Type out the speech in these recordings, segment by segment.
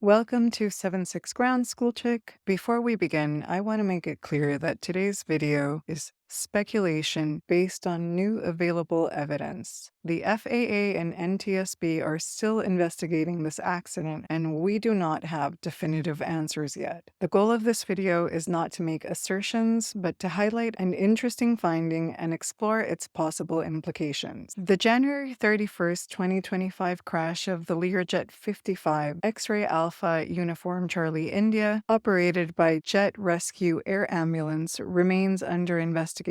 Welcome to 7-6 Ground School Chick. Before we begin, I want to make it clear that today's video is speculation based on new available evidence. The FAA and NTSB are still investigating this accident, and we do not have definitive answers yet. The goal of this video is not to make assertions, but to highlight an interesting finding and explore its possible implications. The January 31st, 2025 crash of the Learjet 55 X-ray Alpha Uniform Charlie India, operated by Jet Rescue Air Ambulance, remains under investigation.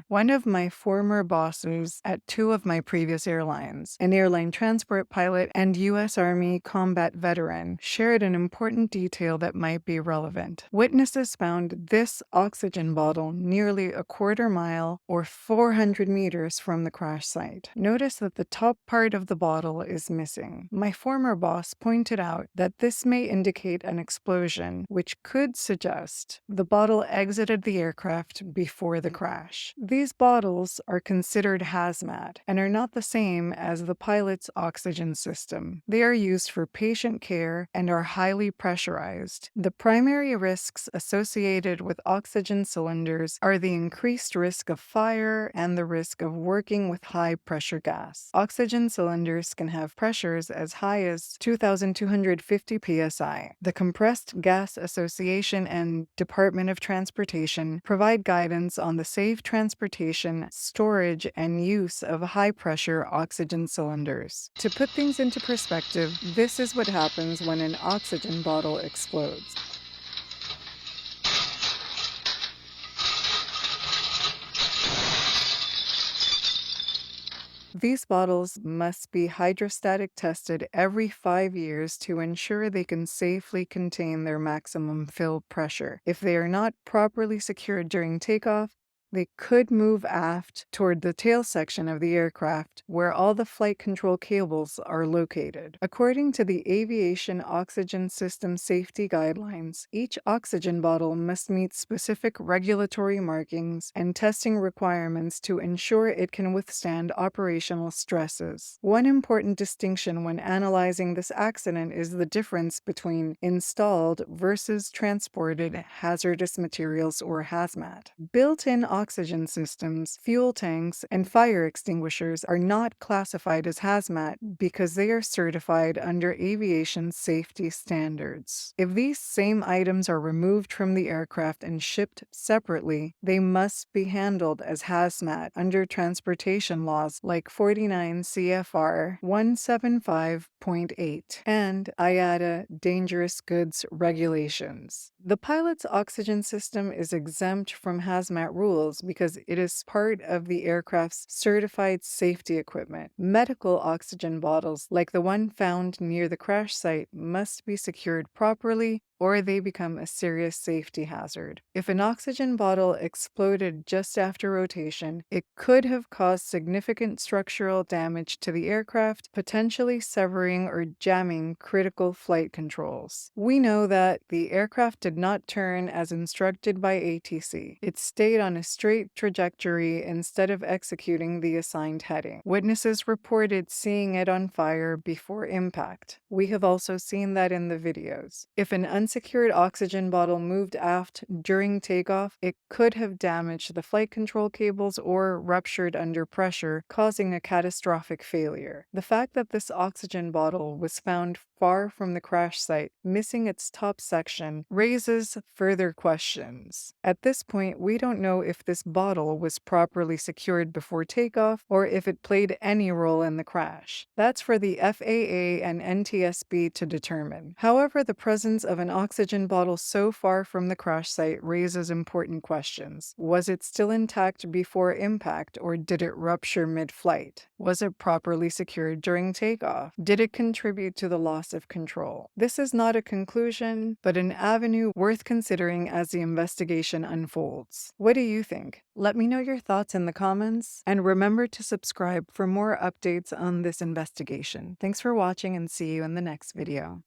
One of my former bosses at two of my previous airlines, an airline transport pilot and U.S. Army combat veteran, shared an important detail that might be relevant. Witnesses found this oxygen bottle nearly a quarter mile or 400 meters from the crash site. Notice that the top part of the bottle is missing. My former boss pointed out that this may indicate an explosion, which could suggest the bottle exited the aircraft before the crash. These bottles are considered hazmat and are not the same as the pilot's oxygen system. They are used for patient care and are highly pressurized. The primary risks associated with oxygen cylinders are the increased risk of fire and the risk of working with high-pressure gas. Oxygen cylinders can have pressures as high as 2,250 psi. The Compressed Gas Association and Department of Transportation provide guidance on the safe transportation, storage, and use of high-pressure oxygen cylinders. To put things into perspective, this is what happens when an oxygen bottle explodes. These bottles must be hydrostatic tested every 5 years to ensure they can safely contain their maximum fill pressure. If they are not properly secured during takeoff, they could move aft toward the tail section of the aircraft, where all the flight control cables are located. According to the Aviation Oxygen System Safety Guidelines, each oxygen bottle must meet specific regulatory markings and testing requirements to ensure it can withstand operational stresses. One important distinction when analyzing this accident is the difference between installed versus transported hazardous materials or hazmat. Built-in oxygen systems, fuel tanks, and fire extinguishers are not classified as hazmat because they are certified under aviation safety standards. If these same items are removed from the aircraft and shipped separately, they must be handled as hazmat under transportation laws like 49 CFR 175.8 and IATA Dangerous Goods Regulations. The pilot's oxygen system is exempt from hazmat rules because it is part of the aircraft's certified safety equipment. Medical oxygen bottles, like the one found near the crash site, must be secured properly or they become a serious safety hazard. If an oxygen bottle exploded just after rotation, it could have caused significant structural damage to the aircraft, potentially severing or jamming critical flight controls. We know that the aircraft did not turn as instructed by ATC. It stayed on a straight trajectory instead of executing the assigned heading. Witnesses reported seeing it on fire before impact. We have also seen that in the videos. If an unsecured oxygen bottle moved aft during takeoff, it could have damaged the flight control cables or ruptured under pressure, causing a catastrophic failure. The fact that this oxygen bottle was found far from the crash site, missing its top section, raises further questions. At this point, we don't know if this bottle was properly secured before takeoff or if it played any role in the crash. That's for the FAA and NTSB to determine. However, the presence of an oxygen bottle so far from the crash site raises important questions. Was it still intact before impact, or did it rupture mid-flight? Was it properly secured during takeoff? Did it contribute to the loss of control? This is not a conclusion, but an avenue worth considering as the investigation unfolds. What do you think? Let me know your thoughts in the comments, and remember to subscribe for more updates on this investigation. Thanks for watching, and see you in the next video.